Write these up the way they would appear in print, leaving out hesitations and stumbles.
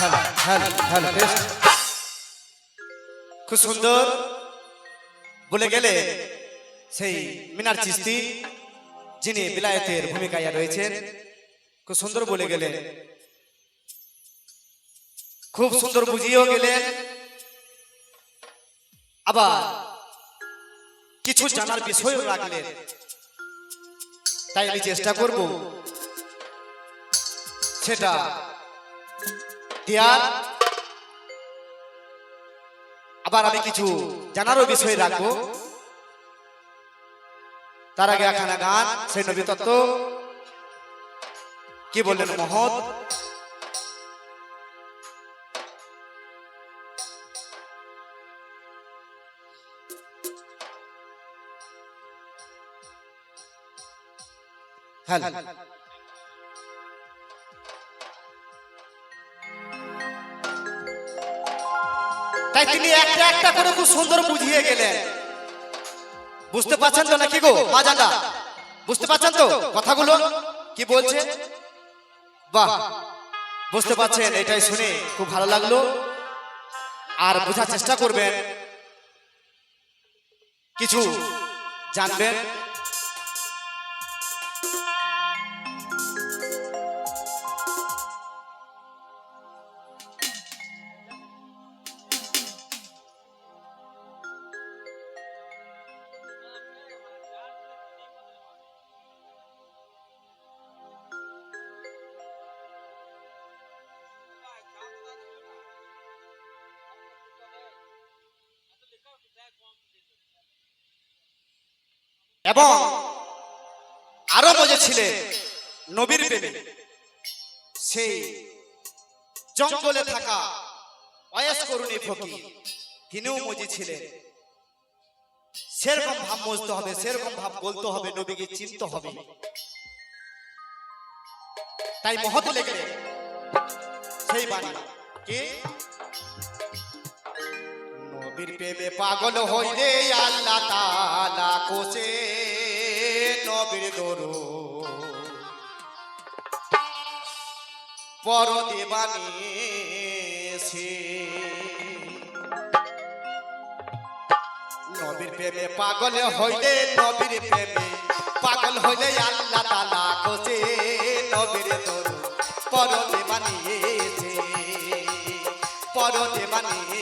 Hello hello hello test. খুব সুন্দর বলে গেলে সেই মিনার চিস্তি, যিনি বিলায়েতের ভূমিকায় রয়েছেন, খুব সুন্দর বলে গেলেন, খুব সুন্দর বুঝিয়েও গেলেন, আবার কিছু জানার বিষয়ও রাখলেন। তাই আমি চেষ্টা করব সেটা দেয়ার, আবার আমি কিছু জানারও বিষয় রাখবো। তার আগে একখানা গান, সেই নবী তত্ত্ব কি বললেন মহৎ। হ্যালো, তাই তিনি একটা একটা করে খুব সুন্দর বুঝিয়ে গেলেন। বুঝতে পারছেন তো নাকি গো মাজাদা? বুঝতে পারছেন তো কথাগুলো কি বলছে? বাহ, বুঝতে পারছেন, এটাই শুনে খুব ভালো লাগলো। আর বোঝার চেষ্টা করবেন, কিছু জানবেন। এবং আরো মজা ছিলেন নবীর প্রেমে, সেই জঙ্গলে থাকা অয়েস করুণী ফকির, তিনিও মজি ছিলেন। সেরকম ভাব বুঝতে হবে, সেরকম ভাব বলতে হবে, নবীকে চিনতে হবে। তাই মহৎ লেগে সেই বাণী কি, নবীর প্রেমে পাগল হইলে আল্লাহ তাআলা কোসে নবীর দরুদ পর দেবানিসে। নবীর প্রেমে পাগল হইলে, নবীর প্রেমে পাগল হইলে আল্লাহ তাআলা কোসে নবীর দরুদ পর দেবানিসে, পর দেবানিসে।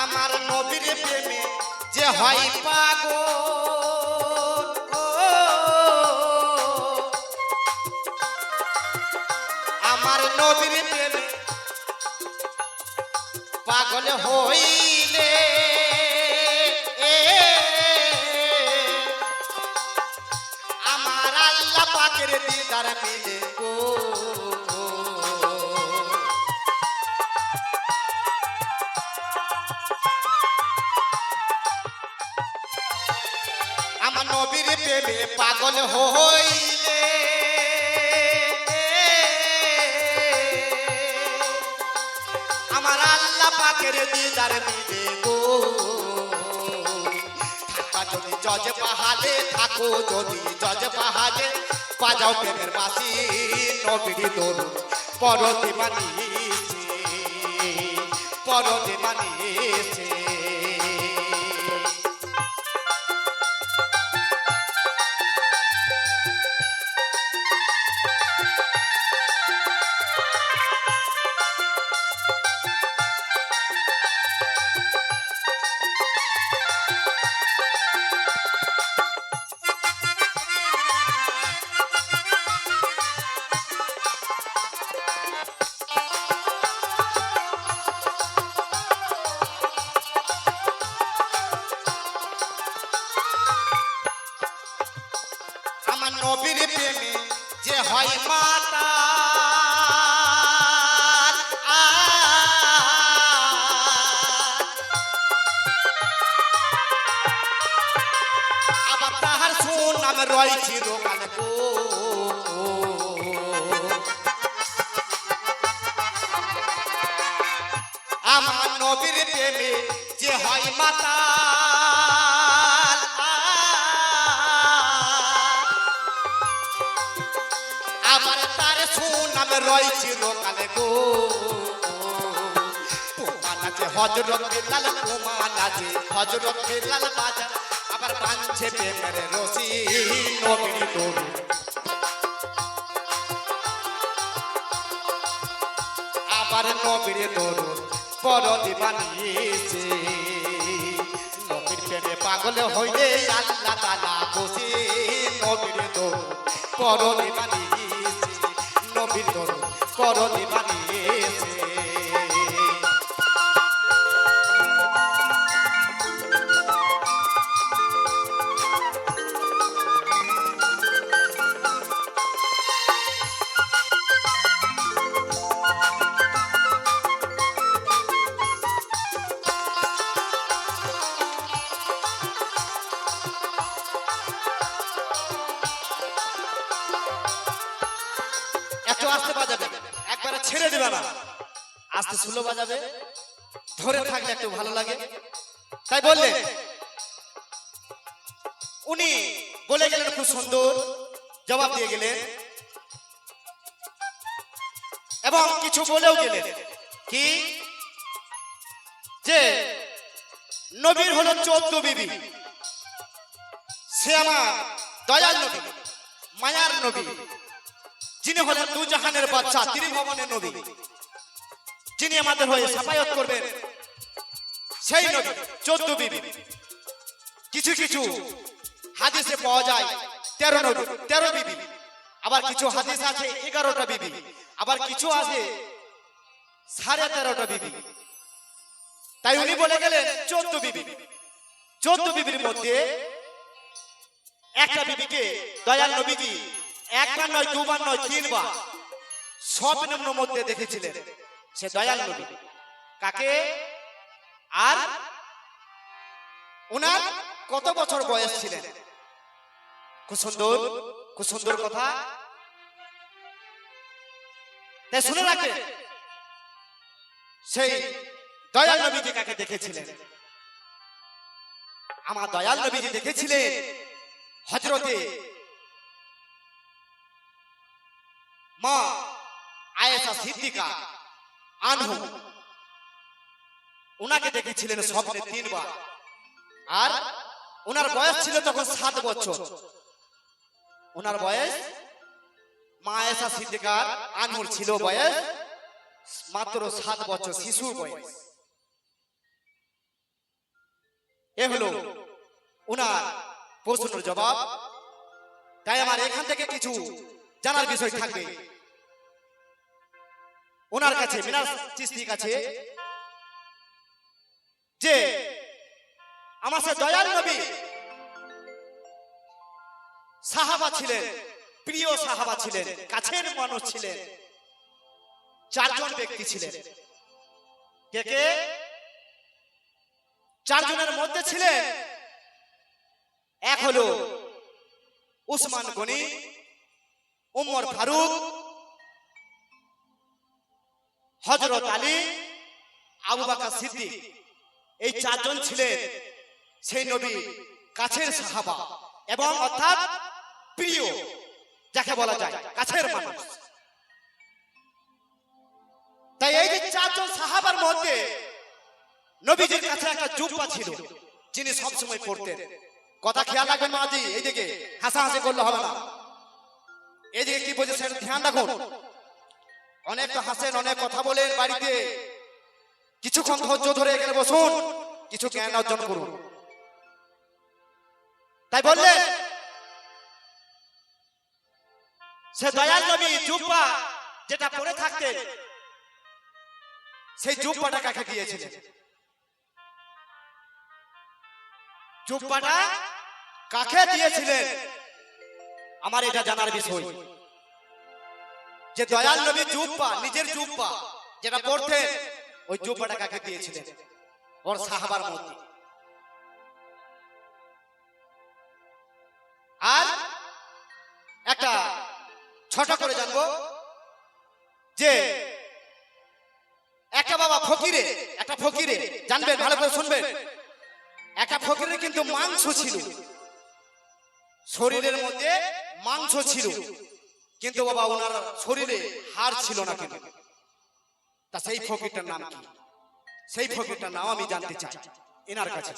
আমার নবীর প্রেমে যে হয় পাগল, আমার নবীর প্রেমে পাগল হইলে আমার আল্লাহ পাকের দিদার মিলে গো। আমার নবীর প্রেমে পাগল হইলে আমার আল্লাহ পাকের দিদার মিলে গো। থাকা যদি জজ পাহাড়ে, থাকো যদি জজ পাহাড়ে, বাজাও প্রেমের বাঁশি নবীর দরুদ পরতে বানিয়েছে, পরতে বানিয়েছে। নবীর প্রেমে যে হয় মাতাল, নাম রয়েছে রোকাল গো আমার নবীর প্রেমে যে হয় মাতাল আমার তার সুনাম রয়েছে রোকাল গো প্রমাণ আছে হযরত বেলাল প্রমাণ আছে হযরত বেলাল বাজার আবার বাঁধছে প্রেমের রশি নবীর দরুদ আবার নবীর দরুদ পরদি বানিয়েছে নবীর প্রেমে পাগল হইলে আল্লাহ তাআলা বসে নবীর দরুদ পরদি বানিয়েছে নবীর দরুদ পরদি বানিয়েছে একটু আস্তে বাজাবে একবারে ছেড়ে দিবে না আস্তে স্লো বাজাবে ধরে থাকলে একটু ভালো লাগে তাই বললে উনি বলে গেলেন খুব সুন্দর জবাব দিয়ে গেলেন এবং কিছু বলেও গেলেন কি যে নবীর হলো 14 বিবি সে আমার দয়াল নবী মায়ার নবী যিনি হলেন দু জাহানের বাদশা ত্রিভুবনের নবী যিনি আমাদের হয়ে সাফায়াত করবেন সেই নবী 14 বিবি কিছু কিছু হাদিসে পাওয়া যায় 13 নবী 13 বিবি আবার কিছু হাদিস আছে 11টা বিবি আবার কিছু আছে 13.5টা বিবি তাই উনি বলে গেলেন 14 বিবি 14 বিবির মধ্যে একটা বিবিকে দয়াল নবীজি একবার নয় দুবার নয় তিনবার স্বপ্নের মধ্যে দেখেছিলেন সে দয়াল নবী কাকে আর ওনার কত বছর বয়স ছিলেন খুব সুন্দর কথা তাই শুনে রাখে সেই দয়াল নবীজি কাকে দেখেছিলেন আমার দয়াল নবীজি দেখেছিলেন হযরতে মা আয়েশা সিদ্দিকা আনহু ওনাকে দেখেছিলেন স্বপ্নে 3 বার আর ওনার বয়স ছিল তখন 7 বছর ওনার বয়স মা আয়েশা সিদ্দিকা আনহুর ছিল বয়স মাত্র 7 বছর শিশুর বয়স এ হলো ওনার প্রশ্নের জবাব তাই আমার এখান থেকে কিছু জানার বিষয় থাকবে ওনার কাছে মিনাস চিশতির কাছে যে আমার সে দয়াল নবী সাহাবা ছিলেন প্রিয় সাহাবা ছিলেন কাছের মানুষ ছিলেন 4 জন ব্যক্তি ছিলেন কে কে 4 জনের মধ্যে ছিলেন এক হলো উসমান গনি উমর ফারুক হযরত আলী আবু বকর সিদ্দিক এই 4 জন ছিলেন সেই নবী কাছের সাহাবা এবং অর্থাৎ প্রিয় যাকে বলা যায় কাছের মানুষ তাই এই যে 4 জন সাহাবার মধ্যে নবীজির কাছে একটা জুব্বা ছিল যিনি সব সময় পরতেন কথা খেয়াল রাখবেন মাজি এইদিকে হাসাহাসি করলে হবে না এইদিকে কি বলছে সেটা ধ্যান রাখুন অনেক তো হাসেন অনেক কথা বলেন বাড়িতে কিছুক্ষণ ধৈর্য ধরে এখানে বসুন কিছু জ্ঞান অর্জন করুন তাই বললেন সে দয়াল নবী জুব্বা যেটা পরে থাকতেন সেই জুব্বাটা কাকে দিয়েছিলেন জুব্বাটা কাকে দিয়েছিলেন আমার এটা জানার বিষয় যে দয়াল নবী জুব্বা নিজের জুব্বা যেটা পরতেন ওই জুব্বাটা কাকে দিয়েছিলেন ওর সাহাবার মধ্যে আর যে একটা বাবা ফকিরে, একটা ফকিরে, জানবেন ভালো করে শুনবেন, একটা ফকিরের কিন্তু মাংস ছিল, শরীরের মধ্যে মাংস ছিল, কিন্তু বাবা ওনার শরীরে হাড় ছিল না। কিন্তু তা সেই ফকিরটার নাম কি? সেই ফকিরটার নাম আমি জানতে চাই এনার কাছে।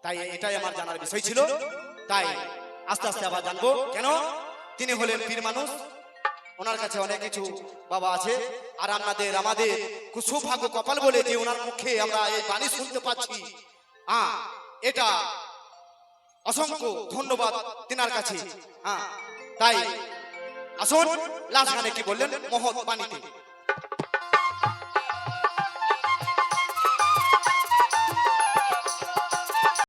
তাই এটাই আমার জানার বিষয় ছিল। তাই আস্তে আস্তে আবার জানবো। কেন? তিনি হলেন পীর মানুষ, ওনার কাছে অনেক কিছু বাবা আছে। আর আমাদের সৌভাগ্য কপাল বলে যে ওনার মুখে আমরা এই বাণী শুনতে পাচ্ছি, এটা অসংখ্য ধন্যবাদ তিনার কাছে। তাই আসুন লাস্ট গানে কি বললেন মহৎ বাণীতে।